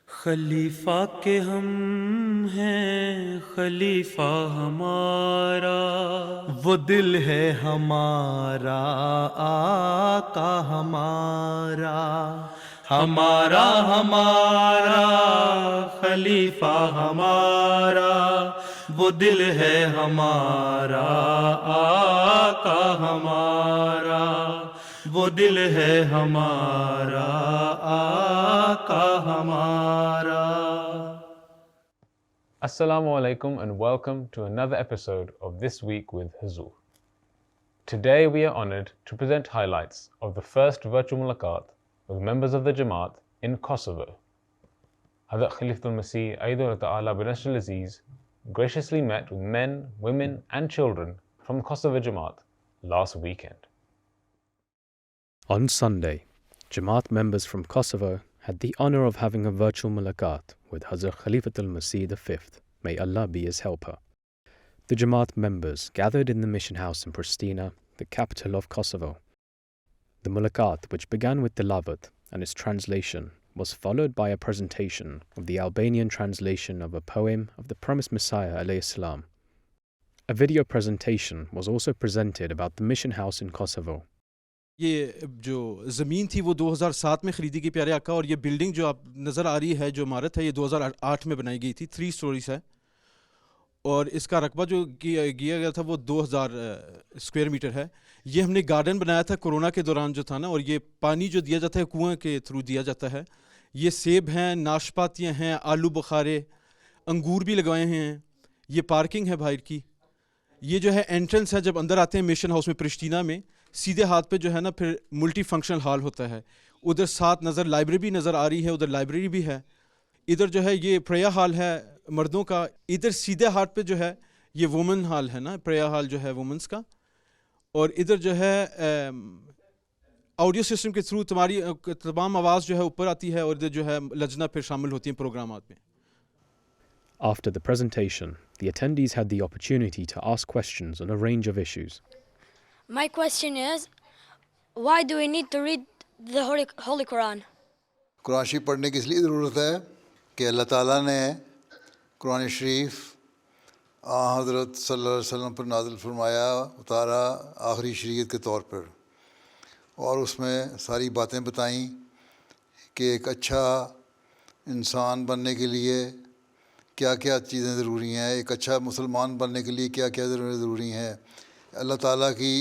خلیفہ کے ہم ہیں خلیفہ ہمارا، وہ دل ہے ہمارا آقا ہمارا، ہمارا ہمارا خلیفہ ہمارا، وہ دل ہے ہمارا آقا ہمارا، وہ دل ہے ہمارا آقا ہمارا۔ Assalamu alaikum and welcome to another episode of This Week with Huzoor. Today we are honored to present highlights of the first virtual mulaqat with members of the Jama'at in Kosovo. Hazrat Khalifatul Masih V graciously met with men, women and children from Kosovo Jama'at last weekend. On Sunday, Jama'at members from Kosovo had the honor of having a virtual mulaqat with Hazrat Khalifatul Masih V, may Allah be his helper. The Jama'at members gathered in the mission house in Pristina, the capital of Kosovo. The mulaqat, which began with tilawat and its translation, was followed by a presentation of the Albanian translation of a poem of the promised Messiah alayhi salam. A video presentation was also presented about the mission house in Kosovo. یہ جو زمین تھی وہ 2007 میں خریدی گئی پیارے آقا، اور یہ بلڈنگ جو آپ نظر آ رہی ہے جو عمارت ہے یہ 2008 میں بنائی گئی تھی، 3 سٹوریز ہے، اور اس کا رقبہ جو کیا گیا تھا وہ 2000 اسکوائر میٹر ہے۔ یہ ہم نے گارڈن بنایا تھا کورونا کے دوران جو تھا نا، اور یہ پانی جو دیا جاتا ہے کنویں کے تھرو دیا جاتا ہے۔ یہ سیب ہیں، ناشپاتیاں ہیں، آلو بخارے، انگور بھی لگوائے ہیں۔ یہ پارکنگ ہے باہر کی۔ یہ جو ہے انٹرنس ہے جب اندر آتے ہیں مشن ہاؤس میں پرشتینہ میں، سیدھے ہاتھ پہ جو ہے نا پھر ملٹی فنکشنل ہال ہوتا ہے، ادھر ساتھ نظر لائبریری نظر آ رہی ہے، ادھر لائبریری بھی ہے، ادھر جو ہے یہ پریہ ہال ہے مردوں کا، ادھر سیدھے ہاتھ پہ جو ہے یہ وومن ہال ہے نا، پریہ ہال جو ہے وومنس کا، اور ادھر جو ہے آڈیو سسٹم کے تھرو تمہاری تمام آواز جو ہے اوپر آتی ہے، اور ادھر جو ہے لجنہ پھر شامل ہوتی ہیں پروگرامات میں۔ After the presentation, the attendees had the opportunity to ask questions on a range of issues. My question is, why do we need to read the Holy Qur'an? قرآن شریف پڑھنے کی اس لیے ضرورت ہے کہ اللہ تعالیٰ نے قرآن شریف حضرت صلی اللہ علیہ وسلم پر نازل فرمایا، اتارا آخری شریعت کے طور پر، اور اس میں ساری باتیں بتائیں کہ ایک اچھا انسان بننے کے لیے کیا کیا چیزیں ضروری ہیں، ایک اچھا مسلمان بننے کے لیے کیا کیا ضروری ہیں، اللہ تعالیٰ کی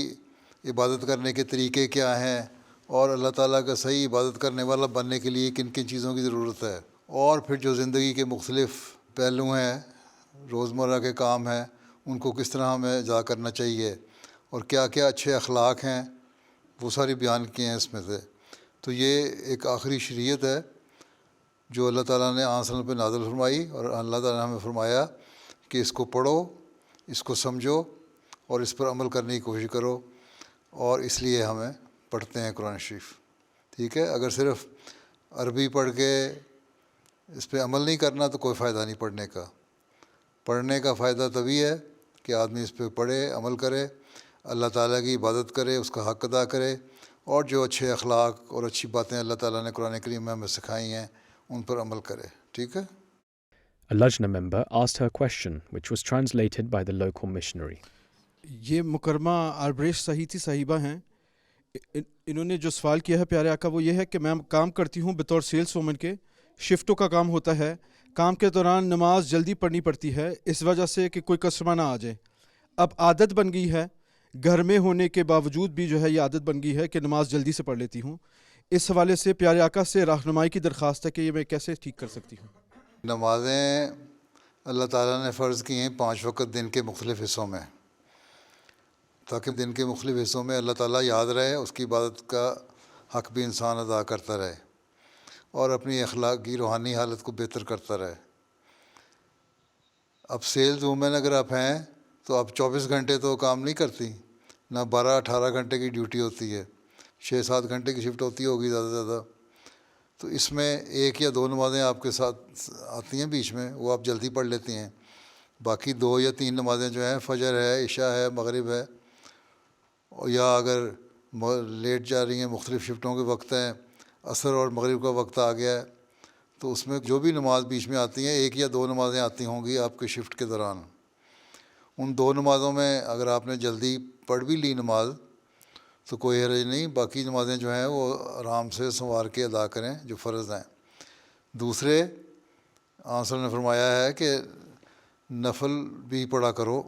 عبادت کرنے کے طریقے کیا ہیں، اور اللہ تعالیٰ کا صحیح عبادت کرنے والا بننے کے لیے کن کن چیزوں کی ضرورت ہے، اور پھر جو زندگی کے مختلف پہلو ہیں، روزمرہ کے کام ہیں، ان کو کس طرح ہمیں ادا کرنا چاہیے، اور کیا کیا اچھے اخلاق ہیں، وہ ساری بیان کیے ہیں اس میں سے۔ تو یہ ایک آخری شریعت ہے جو اللہ تعالیٰ نے آن صلی اللہ علیہ وسلم پہ نازل فرمائی، اور اللہ تعالیٰ نے ہمیں فرمایا کہ اس کو پڑھو، اس کو سمجھو اور اس پر عمل کرنے کی کوشش کرو، اور اس لیے ہمیں پڑھتے ہیں قرآن شریف، ٹھیک ہے۔ اگر صرف عربی پڑھ کے اس پہ عمل نہیں کرنا تو کوئی فائدہ نہیں پڑھنے کا۔ پڑھنے کا فائدہ تبھی ہے کہ آدمی اس پہ پڑھے، عمل کرے، اللہ تعالیٰ کی عبادت کرے، اس کا حق ادا کرے، اور جو اچھے اخلاق اور اچھی باتیں اللہ تعالیٰ نے قرآن کریم میں ہمیں سکھائی ہیں ان پر عمل کرے، ٹھیک ہے۔ A Lajna member asked her question, which was translated by the local missionary. یہ مکرمہ آربریش صحیح صاحبہ ہیں، انہوں نے جو سوال کیا ہے پیارے آقا وہ یہ ہے کہ میں کام کرتی ہوں بطور سیلس وومن کے، شفٹوں کا کام ہوتا ہے، کام کے دوران نماز جلدی پڑھنی پڑتی ہے اس وجہ سے کہ کوئی کسٹمر نہ آ جائے۔ اب عادت بن گئی ہے، گھر میں ہونے کے باوجود بھی جو ہے یہ عادت بن گئی ہے کہ نماز جلدی سے پڑھ لیتی ہوں۔ اس حوالے سے پیارے آقا سے رہنمائی کی درخواست ہے کہ یہ میں کیسے ٹھیک کر سکتی ہوں۔ نمازیں اللہ تعالیٰ نے فرض کی ہیں 5 وقت دن کے مختلف حصوں میں، تاکہ دن کے مختلف حصوں میں اللہ تعالیٰ یاد رہے، اس کی عبادت کا حق بھی انسان ادا کرتا رہے، اور اپنی اخلاقی روحانی حالت کو بہتر کرتا رہے۔ اب سیلز وومن اگر آپ ہیں تو آپ 24 گھنٹے تو کام نہیں کرتی، نہ 12-18 گھنٹے کی ڈیوٹی ہوتی ہے، 6-7 گھنٹے کی شفٹ ہوتی ہوگی زیادہ سے زیادہ، تو اس میں 1 یا 2 نمازیں آپ کے ساتھ آتی ہیں بیچ میں، وہ آپ جلدی پڑھ لیتی ہیں، باقی 2 یا 3 نمازیں جو ہیں فجر ہے، عشاء ہے، مغرب ہے، یا اگر لیٹ جا رہی ہیں مختلف شفٹوں کے وقت ہیں، عصر اور مغرب کا وقت آ گیا ہے تو اس میں جو بھی نماز بیچ میں آتی ہیں 1 یا 2 نمازیں آتی ہوں گی آپ کے شفٹ کے دوران، ان 2 نمازوں میں اگر آپ نے جلدی پڑھ بھی لی نماز تو کوئی حرج نہیں، باقی نمازیں جو ہیں وہ آرام سے سنوار کے ادا کریں جو فرض ہیں۔ دوسرے آنسر نے فرمایا ہے کہ نفل بھی پڑھا کرو،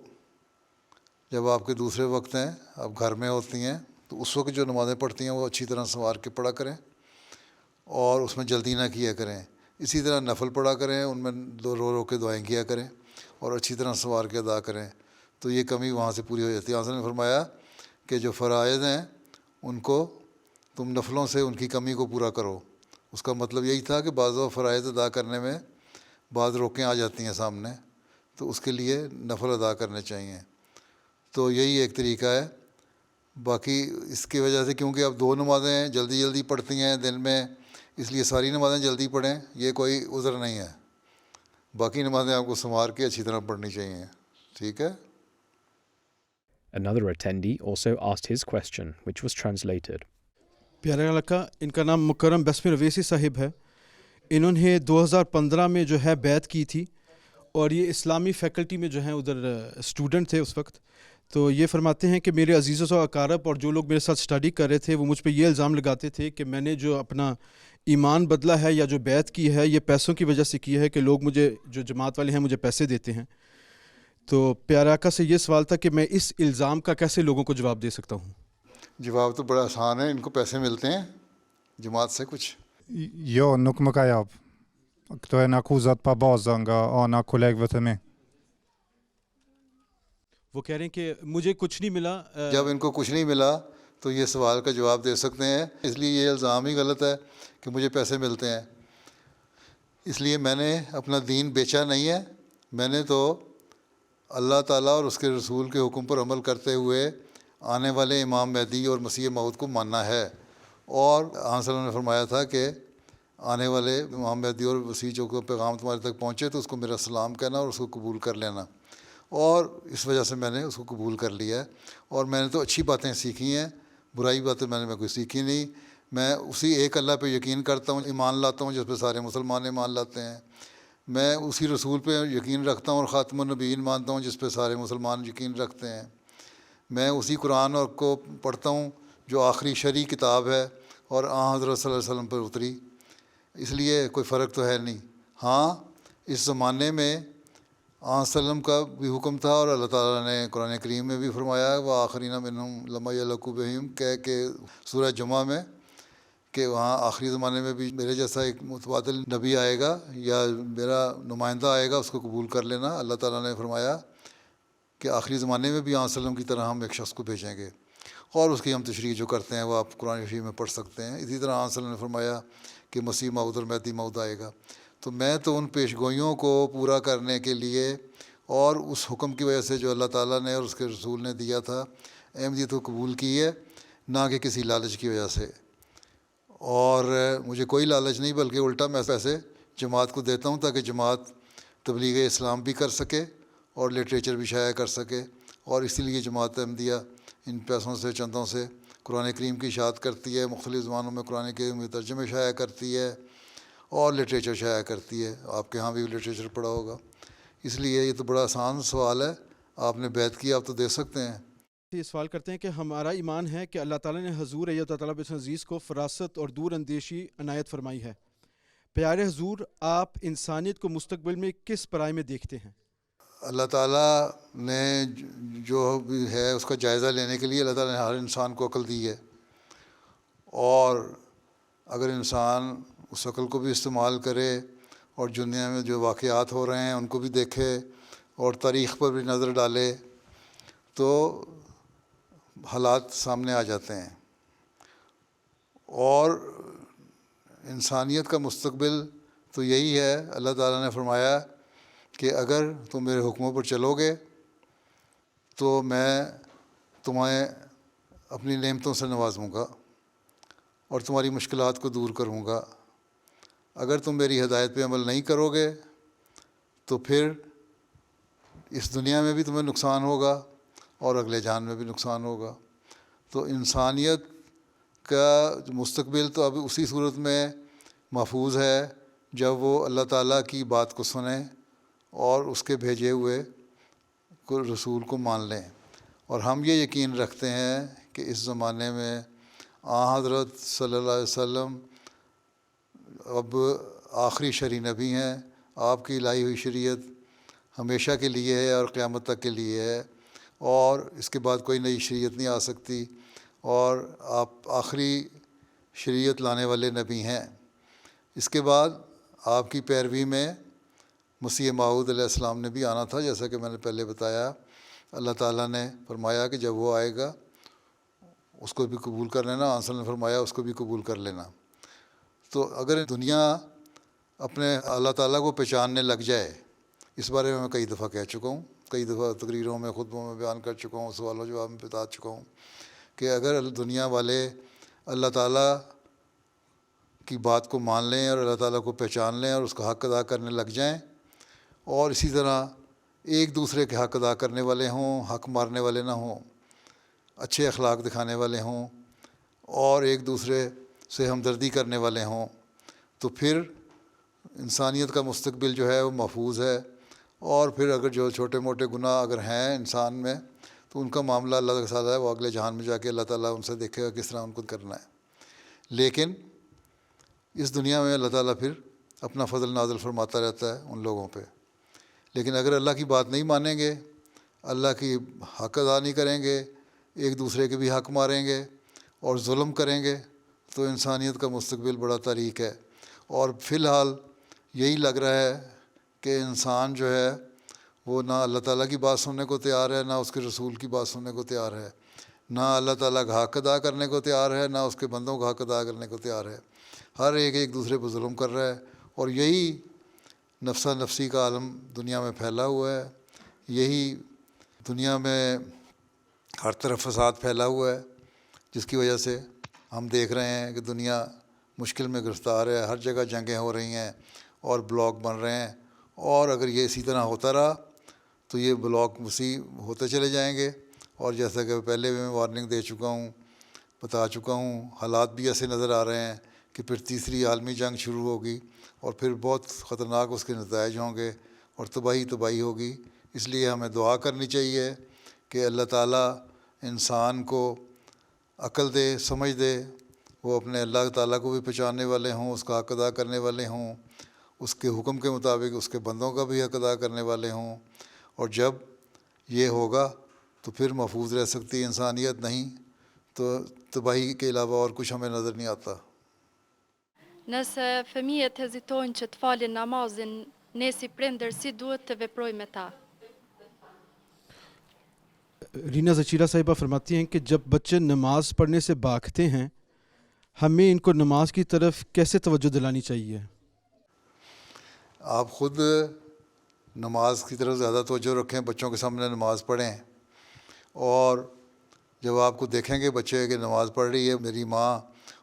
جب آپ کے دوسرے وقت ہیں، آپ گھر میں ہوتی ہیں تو اس وقت جو نمازیں پڑھتی ہیں وہ اچھی طرح سنوار کے پڑھا کریں اور اس میں جلدی نہ کیا کریں۔ اسی طرح نفل پڑھا کریں، ان میں رو رو کے دعائیں کیا کریں اور اچھی طرح سنوار کے ادا کریں، تو یہ کمی وہاں سے پوری ہو جاتی ہے۔ آنسر نے فرمایا کہ جو فرائض ہیں ان کو تم نفلوں سے ان کی کمی کو پورا کرو۔ اس کا مطلب یہی تھا کہ بعض فرائض ادا کرنے میں بعض روکیں آ جاتی ہیں سامنے، تو اس کے لیے نفل ادا کرنے چاہیے، تو یہی ایک طریقہ ہے۔ باقی اس کی وجہ سے کیونکہ اب 2 نمازیں جلدی جلدی پڑھتی ہیں دن میں، اس لیے ساری نمازیں جلدی پڑھیں، یہ کوئی عذر نہیں ہے، باقی نمازیں آپ کو سنوار کے اچھی طرح پڑھنی چاہیے، ٹھیک ہے۔ Another attendee also asked his question, which was translated. پیارے لڑکا، ان کا نام مکرم بسم رویسی صاحب ہے، انہوں نے 2015 میں جو ہے بیعت کی تھی اور یہ اسلامی فیکلٹی میں جو ہیں ادھر اسٹوڈنٹ تھے اس وقت۔ تو یہ فرماتے ہیں کہ میرے عزیزوں و اقارب اور جو لوگ میرے ساتھ اسٹڈی کر رہے تھے وہ مجھ پہ یہ الزام لگاتے تھے کہ میں نے جو اپنا ایمان بدلا ہے یا جو بیعت کی ہے یہ پیسوں کی وجہ سے کی ہے، کہ لوگ مجھے جو جماعت والے ہیں مجھے پیسے دیتے ہیں۔ تو پیارے آقا سے یہ سوال تھا کہ میں اس الزام کا کیسے لوگوں کو جواب دے سکتا ہوں؟ جواب تو بڑا آسان ہے، ان کو پیسے ملتے ہیں جماعت سے کچھ۔ Jo, nuk më ka jap. Këto janë akuzat pa bazë nga ana kolegëve të mi. وہ کہہ رہے ہیں کہ مجھے کچھ نہیں ملا۔ جب ان کو کچھ نہیں ملا تو یہ سوال کا جواب دے سکتے ہیں، اس لیے یہ الزام ہی غلط ہے کہ مجھے پیسے ملتے ہیں، اس لیے میں نے اپنا دین بیچا نہیں ہے، میں نے تو اللہ تعالیٰ اور اس کے رسول کے حکم پر عمل کرتے ہوئے آنے والے امام مہدی اور مسیح موعود کو ماننا ہے۔ اور آن صلی اللہ نے فرمایا تھا کہ آنے والے امام مہدی اور مسیح جو پیغام تمہارے تک پہنچے تو اس کو میرا سلام کہنا اور اس کو قبول کر لینا، اور اس وجہ سے میں نے اس کو قبول کر لیا ہے، اور میں نے تو اچھی باتیں سیکھی ہیں، برائی باتیں میں نے کوئی سیکھی نہیں، میں اسی ایک اللہ پہ یقین کرتا ہوں، ایمان لاتا ہوں جس پہ سارے مسلمان ایمان لاتے ہیں، میں اسی رسول پہ یقین رکھتا ہوں اور خاتم النبیین مانتا ہوں جس پہ سارے مسلمان یقین رکھتے ہیں، میں اسی قرآن اور کو پڑھتا ہوں جو آخری شرعی کتاب ہے اور حضرت صلی اللہ علیہ وسلم پر اتری، اس لیے کوئی فرق تو ہے نہیں۔ ہاں اس زمانے میں وسلم کا بھی حکم تھا اور اللہ تعالیٰ نے قرآن کریم میں بھی فرمایا وہ آخرین منہم لما یلقوا بہم کہ سورہ جمعہ میں کہ وہاں آخری زمانے میں بھی میرے جیسا ایک متبادل نبی آئے گا یا میرا نمائندہ آئے گا، اس کو قبول کر لینا۔ اللہ تعالیٰ نے فرمایا کہ آخری زمانے میں بھی وسلم کی طرح ہم ایک شخص کو بھیجیں گے، اور اس کی ہم تشریح جو کرتے ہیں وہ آپ قرآن شریف میں پڑھ سکتے ہیں۔ اسی طرح وسلم نے فرمایا کہ مسیح موعود اور مہدی موعود آئے گا، تو میں تو ان پیشگوئیوں کو پورا کرنے کے لیے اور اس حکم کی وجہ سے جو اللہ تعالیٰ نے اور اس کے رسول نے دیا تھا احمدیت کو قبول کی ہے، نہ کہ کسی لالچ کی وجہ سے، اور مجھے کوئی لالچ نہیں بلکہ الٹا میں پیسے جماعت کو دیتا ہوں تاکہ جماعت تبلیغ اسلام بھی کر سکے اور لٹریچر بھی شائع کر سکے، اور اسی لیے جماعت احمدیہ ان پیسوں سے چندوں سے قرآن کریم کی اشاعت کرتی ہے، مختلف زبانوں میں قرآن کریم کے ترجمے شائع کرتی ہے اور لٹریچر شائع کرتی ہے۔ آپ کے ہاں بھی لٹریچر پڑھا ہوگا، اس لیے یہ تو بڑا آسان سوال ہے، آپ نے بیعت کی آپ تو دے سکتے ہیں۔ یہ سوال کرتے ہیں کہ ہمارا ایمان ہے کہ اللہ تعالیٰ نے حضور ایت تعالیٰ بن عزیز کو فراست اور دور اندیشی عنایت فرمائی ہے۔ پیارے حضور، آپ انسانیت کو مستقبل میں کس پرائے میں دیکھتے ہیں؟ اللہ تعالیٰ نے جو بھی ہے اس کا جائزہ لینے کے لیے اللہ تعالیٰ نے ہر انسان کو عقل دی ہے، اور اگر انسان اس عقل کو بھی استعمال کرے اور دنیا میں جو واقعات ہو رہے ہیں ان کو بھی دیکھے اور تاریخ پر بھی نظر ڈالے تو حالات سامنے آ جاتے ہیں، اور انسانیت کا مستقبل تو یہی ہے۔ اللہ تعالیٰ نے فرمایا کہ اگر تم میرے حکموں پر چلو گے تو میں تمہیں اپنی نعمتوں سے نوازوں گا اور تمہاری مشکلات کو دور کروں گا، اگر تم میری ہدایت پہ عمل نہیں کرو گے تو پھر اس دنیا میں بھی تمہیں نقصان ہوگا اور اگلے جان میں بھی نقصان ہوگا۔ تو انسانیت کا مستقبل تو اب اسی صورت میں محفوظ ہے جب وہ اللہ تعالیٰ کی بات کو سنیں اور اس کے بھیجے ہوئے رسول کو مان لیں. اور ہم یہ یقین رکھتے ہیں کہ اس زمانے میں حضرت صلی اللہ علیہ وسلم اب آخری شرع نبی ہیں. آپ کی لائی ہوئی شریعت ہمیشہ کے لیے ہے اور قیامت تک کے لیے ہے، اور اس کے بعد کوئی نئی شریعت نہیں آ سکتی، اور آپ آخری شریعت لانے والے نبی ہیں. اس کے بعد آپ کی پیروی میں مسیح موعود علیہ السلام نے بھی آنا تھا، جیسا کہ میں نے پہلے بتایا. اللہ تعالیٰ نے فرمایا کہ جب وہ آئے گا اس کو بھی قبول کر لینا. آنسل نے فرمایا اس کو بھی قبول کر لینا. تو اگر دنیا اپنے اللہ تعالیٰ کو پہچاننے لگ جائے، اس بارے میں کئی دفعہ کہہ چکا ہوں، کئی دفعہ تقریروں میں، خطبوں میں بیان کر چکا ہوں، سوال و جواب میں بتا چکا ہوں کہ اگر دنیا والے اللہ تعالیٰ کی بات کو مان لیں اور اللہ تعالیٰ کو پہچان لیں اور اس کا حق ادا کرنے لگ جائیں، اور اسی طرح ایک دوسرے کے حق ادا کرنے والے ہوں، حق مارنے والے نہ ہوں، اچھے اخلاق دکھانے والے ہوں، اور ایک دوسرے سے ہمدردی کرنے والے ہوں، تو پھر انسانیت کا مستقبل جو ہے وہ محفوظ ہے. اور پھر اگر جو چھوٹے موٹے گناہ اگر ہیں انسان میں تو ان کا معاملہ اللہ کے ساتھ ہے، وہ اگلے جہان میں جا کے اللہ تعالیٰ ان سے دیکھے گا کس طرح ان کو کرنا ہے. لیکن اس دنیا میں اللہ تعالیٰ پھر اپنا فضل نازل فرماتا رہتا ہے ان لوگوں پہ. لیکن اگر اللہ کی بات نہیں مانیں گے، اللہ کی حق ادا نہیں کریں گے، ایک دوسرے کے بھی حق ماریں گے اور ظلم کریں گے، تو انسانیت کا مستقبل بڑا تاریک ہے. اور فی الحال یہی لگ رہا ہے کہ انسان جو ہے وہ نہ اللہ تعالیٰ کی بات سننے کو تیار ہے، نہ اس کے رسول کی بات سننے کو تیار ہے، نہ اللہ تعالیٰ کا حق ادا کرنے کو تیار ہے، نہ اس کے بندوں کا حق ادا کرنے کو تیار ہے. ہر ایک دوسرے پہ ظلم کر رہا ہے، اور یہی نفسا نفسی کا عالم دنیا میں پھیلا ہوا ہے. یہی دنیا میں ہر طرف فساد پھیلا ہوا ہے، جس کی وجہ سے ہم دیکھ رہے ہیں کہ دنیا مشکل میں گرفتار ہے. ہر جگہ جنگیں ہو رہی ہیں اور بلاک بن رہے ہیں، اور اگر یہ اسی طرح ہوتا رہا تو یہ بلاک وسیع ہوتے چلے جائیں گے. اور جیسا کہ پہلے بھی میں وارننگ دے چکا ہوں، بتا چکا ہوں، حالات بھی ایسے نظر آ رہے ہیں کہ پھر تیسری عالمی جنگ شروع ہوگی، اور پھر بہت خطرناک اس کے نتائج ہوں گے اور تباہی ہوگی. اس لیے ہمیں دعا کرنی چاہیے کہ اللہ تعالیٰ انسان کو عقل دے، سمجھ دے، وہ اپنے اللہ تعالیٰ کو بھی پہچاننے والے ہوں، اس کا حق ادا کرنے والے ہوں، اس کے حکم کے مطابق اس کے بندوں کا بھی حق ادا کرنے والے ہوں. اور جب یہ ہوگا تو پھر محفوظ رہ سکتی انسانیت، نہیں تو تباہی کے علاوہ اور کچھ ہمیں نظر نہیں آتا. Nëse fëmijët hezitojnë që të falin namazin, ne si prindër si duhet të veprojmë me ta? Raina ذکیرہ صاحبہ فرماتی ہیں کہ جب بچے نماز پڑھنے سے بھاگتے ہیں، ہمیں ان کو نماز کی طرف کیسے توجہ دلانی چاہیے؟ آپ خود نماز کی طرف زیادہ توجہ رکھیں، بچوں کے سامنے نماز پڑھیں، اور جب آپ کو دیکھیں گے بچے کہ نماز پڑھ رہی ہے میری ماں،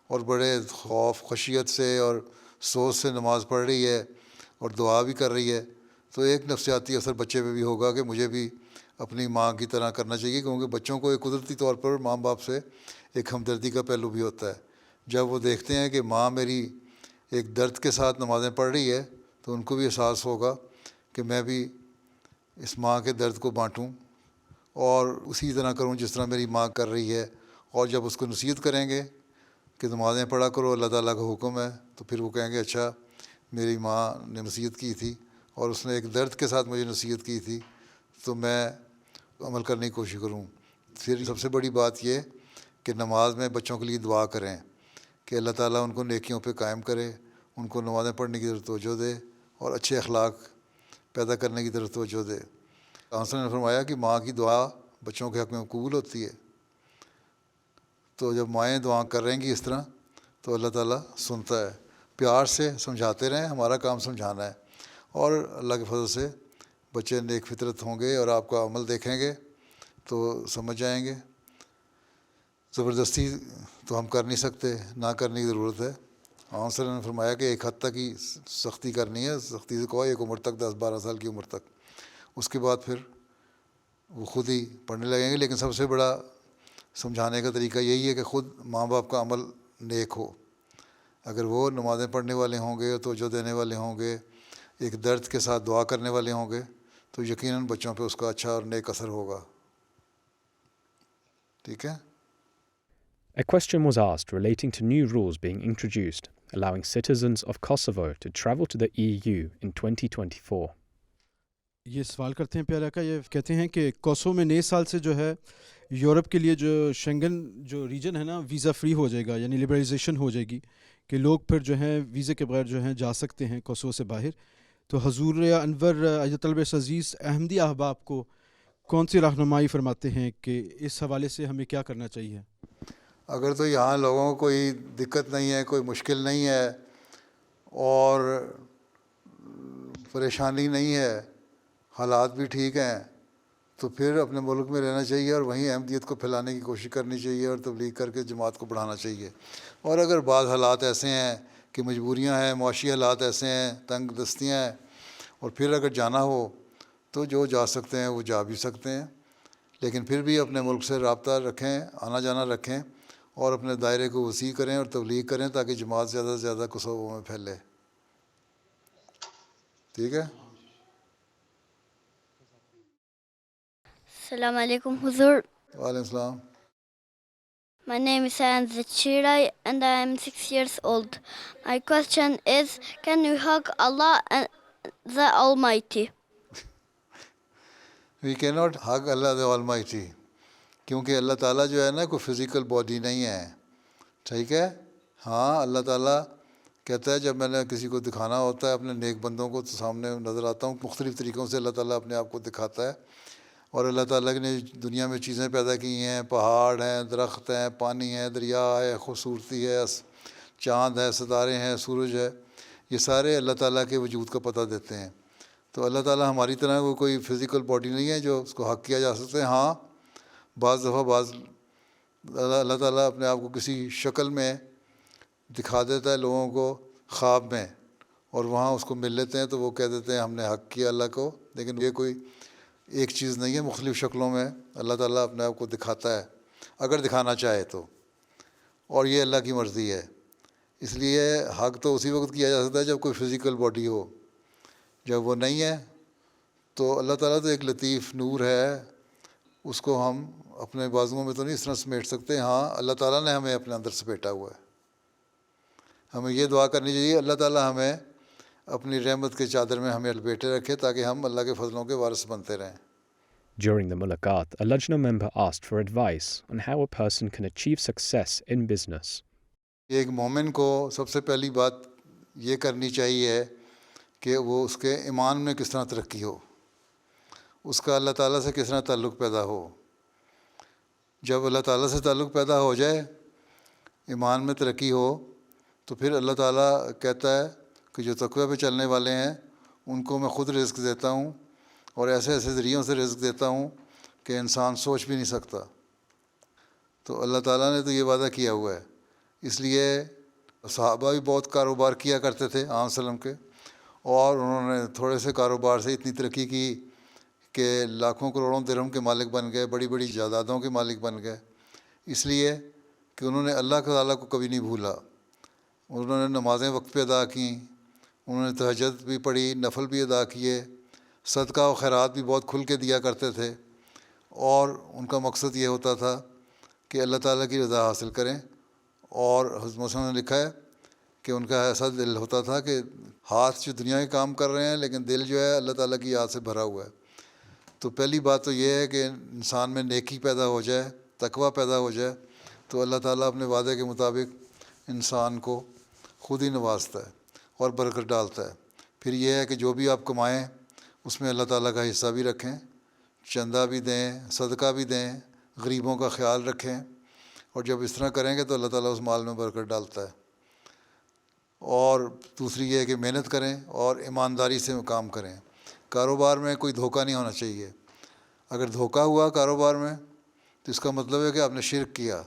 اور بڑے خوف خشیت سے اور سوچ سے نماز پڑھ رہی ہے اور دعا بھی کر رہی ہے، تو ایک نفسیاتی اثر بچے پہ بھی ہوگا کہ مجھے بھی اپنی ماں کی طرح کرنا چاہیے. کیونکہ بچوں کو ایک قدرتی طور پر ماں باپ سے ایک ہمدردی کا پہلو بھی ہوتا ہے. جب وہ دیکھتے ہیں کہ ماں میری ایک درد کے ساتھ نمازیں پڑھ رہی ہے تو ان کو بھی احساس ہوگا کہ میں بھی اس ماں کے درد کو بانٹوں اور اسی طرح کروں جس طرح میری ماں کر رہی ہے. اور جب اس کو نصیحت کریں گے کہ نمازیں پڑھا کرو، اللہ تعالیٰ کا حکم ہے، تو پھر وہ کہیں گے اچھا میری ماں نے نصیحت کی تھی اور اس نے ایک درد کے ساتھ مجھے نصیحت کی تھی، تو میں عمل کرنے کی کوشش کروں. پھر سب سے بڑی بات یہ کہ نماز میں بچوں کے لیے دعا کریں کہ اللہ تعالیٰ ان کو نیکیوں پہ قائم کرے، ان کو نمازیں پڑھنے کی طرف توجہ دے اور اچھے اخلاق پیدا کرنے کی طرف توجہ دے. آنسر نے فرمایا کہ ماں کی دعا بچوں کے حق میں قبول ہوتی ہے. تو جب مائیں دعا کر رہیں گی اس طرح تو اللہ تعالیٰ سنتا ہے. پیار سے سمجھاتے رہیں، ہمارا کام سمجھانا ہے، اور اللہ کے فضل سے بچے نیک فطرت ہوں گے اور آپ کا عمل دیکھیں گے تو سمجھ جائیں گے. زبردستی تو ہم کر نہیں سکتے، نہ کرنے کی ضرورت ہے. آنسر نے فرمایا کہ ایک حد تک ہی سختی کرنی ہے، سختی سے کہو ایک عمر تک، 10-12 سال کی عمر تک، اس کے بعد پھر وہ خود ہی پڑھنے لگیں گے. لیکن سب سے بڑا سمجھانے کا طریقہ یہی ہے کہ خود ماں باپ کا عمل نیک ہو. اگر وہ نمازیں پڑھنے والے ہوں گے، توجہ دینے والے ہوں گے، ایک درد کے ساتھ دعا کرنے والے ہوں گے، تو یقیناً بچوں پہ اس کا اچھا اور نیک اثر ہوگا. ٹھیک ہے. A question was asked relating to new rules being introduced, allowing citizens of Kosovo to travel to the EU in 2024. یہ سوال کرتے ہیں پیارے آقا، یہ کہتے ہیں کہ کوسوو میں نئے سال سے جو ہے یورپ کے لیے جو شنگن جو ریجن ہے نا ویزا فری ہو جائے گا، یعنی لبرلائزیشن ہو جائے گی کہ لوگ پھر جو ہیں ویزے کے بغیر جو ہیں جا سکتے ہیں کوسوو سے باہر. تو حضور انور طلب عزیز احمدی احباب کو کون سی رہنمائی فرماتے ہیں کہ اس حوالے سے ہمیں کیا کرنا چاہیے؟ اگر تو یہاں لوگوں کو کوئی دقت نہیں ہے، کوئی مشکل نہیں ہے اور پریشانی نہیں ہے، حالات بھی ٹھیک ہیں، تو پھر اپنے ملک میں رہنا چاہیے اور وہیں احمدیت کو پھیلانے کی کوشش کرنی چاہیے اور تبلیغ کر کے جماعت کو بڑھانا چاہیے. اور اگر بعض حالات ایسے ہیں کہ مجبوریاں ہیں، معاشی حالات ایسے ہیں، تنگ دستیاں ہیں، اور پھر اگر جانا ہو تو جو جا سکتے ہیں وہ جا بھی سکتے ہیں، لیکن پھر بھی اپنے ملک سے رابطہ رکھیں، آنا جانا رکھیں اور اپنے دائرے کو وسیع کریں اور تبلیغ کریں تاکہ جماعت زیادہ سے زیادہ کوسوو میں پھیلے. ٹھیک ہے. Assalamu alaikum, Huzoor. وعلیکم السلام. My name is Sayan Zachirai and I am 6 years old. My question is, can we hug Allah and the Almighty? We cannot hug Allah the Almighty کیونکہ اللہ تعالیٰ جو ہے نا کوئی فزیکل باڈی نہیں ہے. ٹھیک ہے. ہاں اللہ تعالیٰ کہتا ہے جب میں نے کسی کو دکھانا ہوتا ہے اپنے نیک بندوں کو تو سامنے نظر آتا ہوں. مختلف طریقوں سے اللہ تعالیٰ اپنے آپ کو دکھاتا ہے. اور اللہ تعالیٰ نے دنیا میں چیزیں پیدا کی ہیں، پہاڑ ہیں، درخت ہیں، پانی ہے، دریا ہے، خوبصورتی ہے، چاند ہے، ستارے ہیں، سورج ہے، یہ سارے اللہ تعالیٰ کے وجود کا پتہ دیتے ہیں. تو اللہ تعالیٰ ہماری طرح وہ کوئی فزیکل باڈی نہیں ہے جو اس کو حق کیا جا سکتے. ہاں بعض دفعہ اللہ تعالیٰ اپنے آپ کو کسی شکل میں دکھا دیتا ہے لوگوں کو خواب میں، اور وہاں اس کو مل لیتے ہیں تو وہ کہہ دیتے ہیں ہم نے حق کیا اللہ کو. لیکن یہ کوئی ایک چیز نہیں ہے، مختلف شکلوں میں اللہ تعالیٰ اپنے آپ کو دکھاتا ہے اگر دکھانا چاہے تو، اور یہ اللہ کی مرضی ہے. اس لیے حق تو اسی وقت کیا جا سکتا ہے جب کوئی فزیکل باڈی ہو. جب وہ نہیں ہے تو اللہ تعالیٰ تو ایک لطیف نور ہے، اس کو ہم اپنے بازوؤں میں تو نہیں اس طرح سمیٹ سکتے. ہاں اللہ تعالیٰ نے ہمیں اپنے اندر سمیٹا ہوا ہے. ہمیں یہ دعا کرنی چاہیے اللہ تعالیٰ ہمیں اپنی رحمت کے چادر میں ہمیں لپیٹے رکھے تاکہ ہم اللہ کے فضلوں کے وارث بنتے رہیں. During the Mulaqat, a Lajna member asked for advice on how a person can achieve success in business. ایک مومن کو سب سے پہلی بات یہ کرنی چاہیے کہ وہ اس کے ایمان میں کس طرح ترقی ہو، اس کا اللہ تعالیٰ سے کس طرح تعلق پیدا ہو. جب اللہ تعالیٰ سے تعلق پیدا ہو جائے، ایمان میں ترقی ہو، تو پھر اللہ تعالیٰ کہتا ہے کہ جو تقوی پہ چلنے والے ہیں ان کو میں خود رزق دیتا ہوں، اور ایسے ایسے ذریعوں سے رزق دیتا ہوں کہ انسان سوچ بھی نہیں سکتا. تو اللہ تعالیٰ نے تو یہ وعدہ کیا ہوا ہے. اس لیے صحابہ بھی بہت کاروبار کیا کرتے تھے عام وسلم کے، اور انہوں نے تھوڑے سے کاروبار سے اتنی ترقی کی کہ لاکھوں کروڑوں درہم کے مالک بن گئے، بڑی بڑی جائیدادوں کے مالک بن گئے. اس لیے کہ انہوں نے اللہ تعالیٰ کو کبھی نہیں بھولا. انہوں نے نمازیں وقت پہ ادا کیں، انہوں نے تہجد بھی پڑھی، نفل بھی ادا کیے، صدقہ و خیرات بھی بہت کھل کے دیا کرتے تھے، اور ان کا مقصد یہ ہوتا تھا کہ اللہ تعالیٰ کی رضا حاصل کریں. اور حضرت مسلم نے لکھا ہے کہ ان کا ایسا دل ہوتا تھا کہ ہاتھ جو دنیا کے کام کر رہے ہیں لیکن دل جو ہے اللہ تعالیٰ کی یاد سے بھرا ہوا ہے. تو پہلی بات تو یہ ہے کہ انسان میں نیکی پیدا ہو جائے، تقویٰ پیدا ہو جائے، تو اللہ تعالیٰ اپنے وعدے کے مطابق انسان کو خود ہی نوازتا ہے اور برکت ڈالتا ہے. پھر یہ ہے کہ جو بھی آپ کمائیں اس میں اللہ تعالیٰ کا حصہ بھی رکھیں، چندہ بھی دیں، صدقہ بھی دیں، غریبوں کا خیال رکھیں، اور جب اس طرح کریں گے تو اللہ تعالیٰ اس مال میں برکت ڈالتا ہے. اور دوسری یہ ہے کہ محنت کریں اور ایمانداری سے کام کریں. کاروبار میں کوئی دھوکہ نہیں ہونا چاہیے. اگر دھوکہ ہوا کاروبار میں تو اس کا مطلب ہے کہ آپ نے شرک کیا،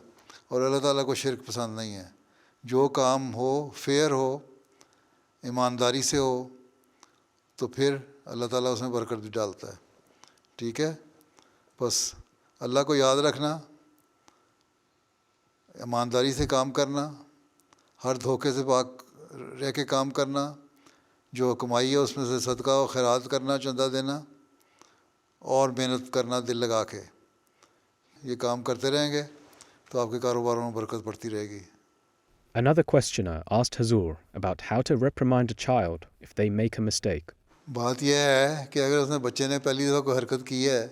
اور اللہ تعالیٰ کو شرک پسند نہیں ہے. جو کام ہو فیئر ہو، ایمانداری سے ہو، تو پھر اللہ تعالیٰ اس میں برکت بھی ڈالتا ہے. ٹھیک ہے. بس اللہ کو یاد رکھنا، ایمانداری سے کام کرنا، ہر دھوکے سے پاک رہ کے کام کرنا، جو کمائی ہے اس میں سے صدقہ و خیرات کرنا، چندہ دینا، اور محنت کرنا دل لگا کے. یہ کام کرتے رہیں گے تو آپ کے کاروباروں میں برکت پڑتی رہے گی. Another questioner asked Huzoor about how to reprimand a child if they make a mistake. بات یہ ہے کہ اگر اس نے بچے نے پہلی دفعہ کوئی حرکت کی ہے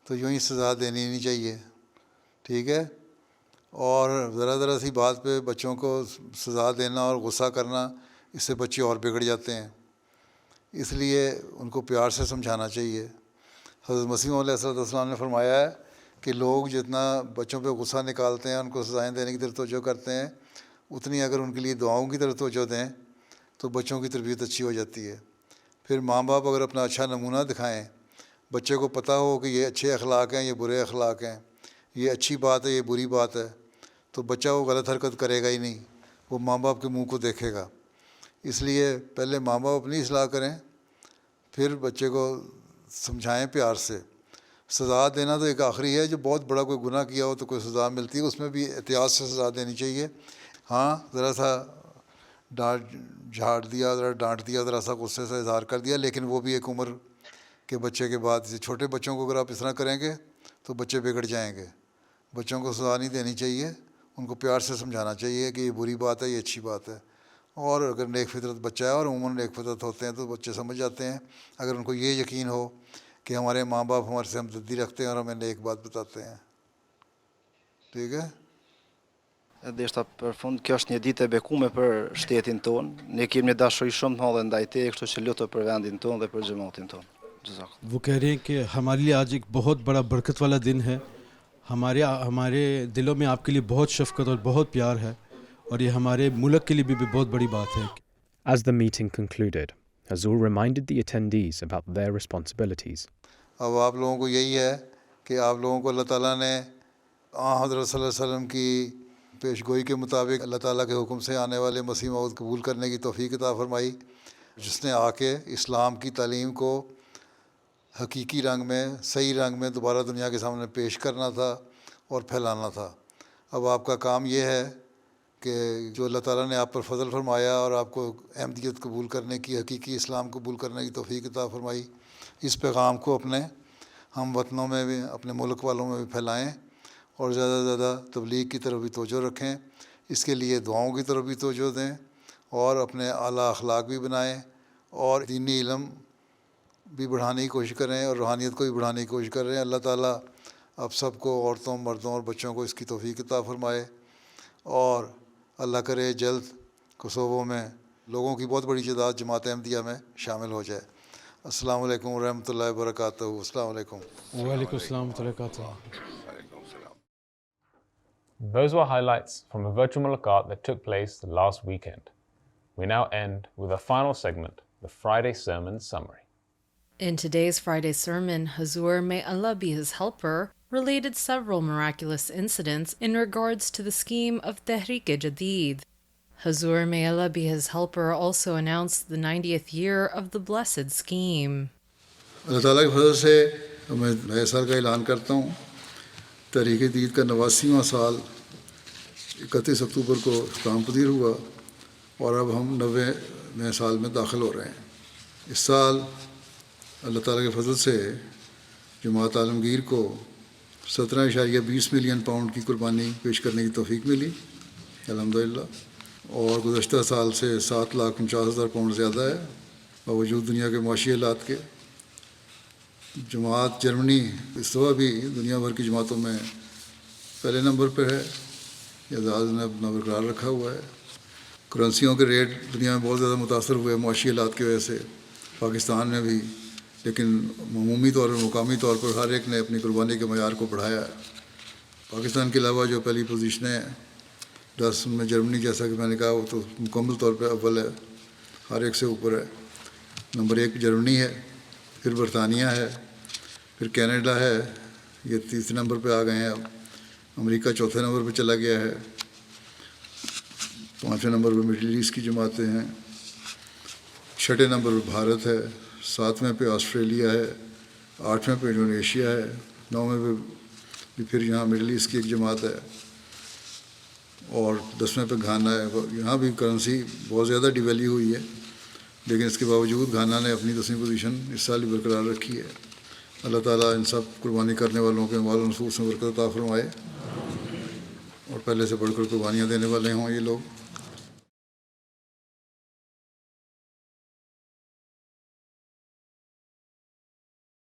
تو یوں ہی سزا دینی نہیں چاہیے، ٹھیک ہے؟ اور ذرا سی بات پہ بچوں کو سزا دینا اور غصہ کرنا، اس سے بچے اور بگڑ جاتے ہیں. اس لیے ان کو پیار سے سمجھانا چاہیے. حضرت مسیح علیہ السلام نے فرمایا ہے کہ لوگ جتنا بچوں پہ غصہ نکالتے ہیں، ان کو سزائیں دینے کی طرف توجہ کرتے ہیں، اتنی اگر ان کے لیے دعاؤں کی طرف توجہ دیں تو بچوں کی تربیت اچھی ہو جاتی ہے. پھر ماں باپ اگر اپنا اچھا نمونہ دکھائیں، بچے کو پتہ ہو کہ یہ اچھے اخلاق ہیں، یہ برے اخلاق ہیں، یہ اچھی بات ہے، یہ بری بات ہے، تو بچہ وہ غلط حرکت کرے گا ہی نہیں، وہ ماں باپ کے منہ کو دیکھے گا. اس لیے پہلے ماں باپ اپنی اصلاح کریں، پھر بچے کو سمجھائیں پیار سے. سزا دینا تو ایک آخری ہے. جو بہت بڑا کوئی گناہ کیا ہو تو کوئی سزا ملتی ہے، اس میں بھی احتیاط سے سزا دینی چاہیے. ہاں، ذرا سا جھاڑ دیا، ذرا ڈانٹ دیا، ذرا سا غصے سے اظہار کر دیا، لیکن وہ بھی ایک عمر کے بچے کے بعد. چھوٹے بچوں کو اگر آپ اس طرح کریں گے تو بچے بگڑ جائیں گے. بچوں کو سزا نہیں دینی چاہیے، ان کو پیار سے سمجھانا چاہیے کہ یہ بری بات ہے، یہ اچھی بات ہے. اور اگر نیک فطرت بچہ ہے، اور عموماً نیک فطرت ہوتے ہیں، تو بچے سمجھ جاتے ہیں. اگر ان کو یہ یقین ہو کہ ہمارے ماں باپ ہمارے سے ہمدردی رکھتے ہیں اور ہمیں نیک بات بتاتے ہیں. ٹھیک ہے؟ Deshta për fund, kjo është një ditë e bekuar për shtetin tonë. Ne kemi një dashuri shumë të madhe ndaj teje, kështu që lutem për vendin tonë dhe për xhamatin tonë. Jazakallah. وہ کہہ رہے ہیں کہ ہمارے لیے آج ایک بہت بڑا برکت والا دن ہے. ہمارے دلوں میں آپ کے لیے بہت شفقت اور بہت پیار ہے، اور یہ ہمارے ملک کے لیے بھی بہت بڑی بات ہے. As the meeting concluded, Huzoor reminded the attendees about their responsibilities. اب آپ لوگوں کو یہی ہے کہ آپ لوگوں کو اللہ تعالیٰ نے حضرت صلی اللہ علیہ وسلم کی پیش گوئی کے مطابق اللہ تعالیٰ کے حکم سے آنے والے مسیح موعود قبول کرنے کی توفیق عطا فرمائی، جس نے آ کے اسلام کی تعلیم کو حقیقی رنگ میں، صحیح رنگ میں دوبارہ دنیا کے سامنے پیش کرنا تھا اور پھیلانا تھا. اب آپ کا کام یہ ہے کہ جو اللہ تعالیٰ نے آپ پر فضل فرمایا اور آپ کو احمدیت قبول کرنے کی، حقیقی اسلام قبول کرنے کی توفیق عطا فرمائی، اس پیغام کو اپنے ہم وطنوں میں بھی، اپنے ملک والوں میں بھی پھیلائیں، اور زیادہ سے زیادہ تبلیغ کی طرف بھی توجہ رکھیں. اس کے لیے دعاؤں کی طرف بھی توجہ دیں، اور اپنے اعلیٰ اخلاق بھی بنائیں، اور دینی علم بھی بڑھانے کی کوشش کریں، اور روحانیت کو بھی بڑھانے کی کوشش کریں. اللہ تعالیٰ آپ سب کو، عورتوں، مردوں اور بچوں کو اس کی توفیق عطا فرمائے، اور اللہ کرے جلد کوسوو میں لوگوں کی بہت بڑی تعداد جماعت احمدیہ میں شامل ہو جائے. السلام علیکم ورحمۃ اللہ وبرکاتہ. السلام علیکم. وعلیکم السلام ورحمۃ اللہ وبرکاتہ. Those were highlights from a virtual mulaqat that took place the last weekend. We now end with a final segment, the Friday Sermon Summary. In today's Friday Sermon, Huzoor, may Allah be his helper, related several miraculous incidents in regards to the scheme of Tahrik-e-Jadid. Huzoor, may Allah be his helper, also announced the 90th year of the blessed scheme. اللہ تعالیٰ کے فضل سے میں نئے سال کا اعلان کرتا ہوں. تحریک جدید کا 89واں سال 31 اکتوبر کو اختتام پذیر ہوا، اور اب ہم 90ویں سال میں داخل ہو رہے ہیں. اس سال اللہ تعالیٰ کے فضل سے جماعت عالمگیر کو 17.20 ملین پاؤنڈ کی قربانی پیش کرنے کی توفیق ملی، الحمدللہ. اور گزشتہ سال سے 7,49,000 پاؤنڈ زیادہ ہے، باوجود دنیا کے معاشی حالات کے. جماعت جرمنی اس دفعہ بھی دنیا بھر کی جماعتوں میں پہلے نمبر پہ ہے. اعزاز نے اپنا برقرار رکھا ہوا ہے. کرنسیوں کے ریٹ دنیا میں بہت زیادہ متاثر ہوئے معاشی حالات کی وجہ سے، پاکستان میں بھی، لیکن عمومی طور پر، مقامی طور پر ہر ایک نے اپنی قربانی کے معیار کو بڑھایا ہے. پاکستان کے علاوہ جو پہلی پوزیشنیں ہیں 10 میں جرمنی، جیسا کہ میں نے کہا، وہ تو مکمل طور پہ اول ہے، ہر ایک سے اوپر ہے. نمبر 1 جرمنی ہے، پھر برطانیہ ہے، پھر کینیڈا ہے، یہ 3 نمبر پہ آ گئے ہیں. اب امریکہ 4 نمبر پہ چلا گیا ہے. 5 نمبر پہ مڈل ایسٹ کی جماعتیں ہیں. 6 نمبر پہ بھارت ہے. 7ویں پہ آسٹریلیا ہے. 8ویں پہ انڈونیشیا ہے. 9ویں پہ بھی پھر یہاں مڈل ایسٹ کی ایک جماعت ہے. اور 10ویں پہ گھانا ہے. یہاں بھی کرنسی بہت زیادہ ڈی ویلیو ہوئی ہے، لیکن اس کے باوجود گھانا نے اپنی 10ویں پوزیشن اس سال ہی برقرار رکھی ہے. اللہ تعالیٰ ان سب قربانی کرنے والوں کے مال و نفوس میں برکت عطا فرمائے، اور پہلے سے بڑھ کر قربانیاں دینے والے ہوں یہ لوگ.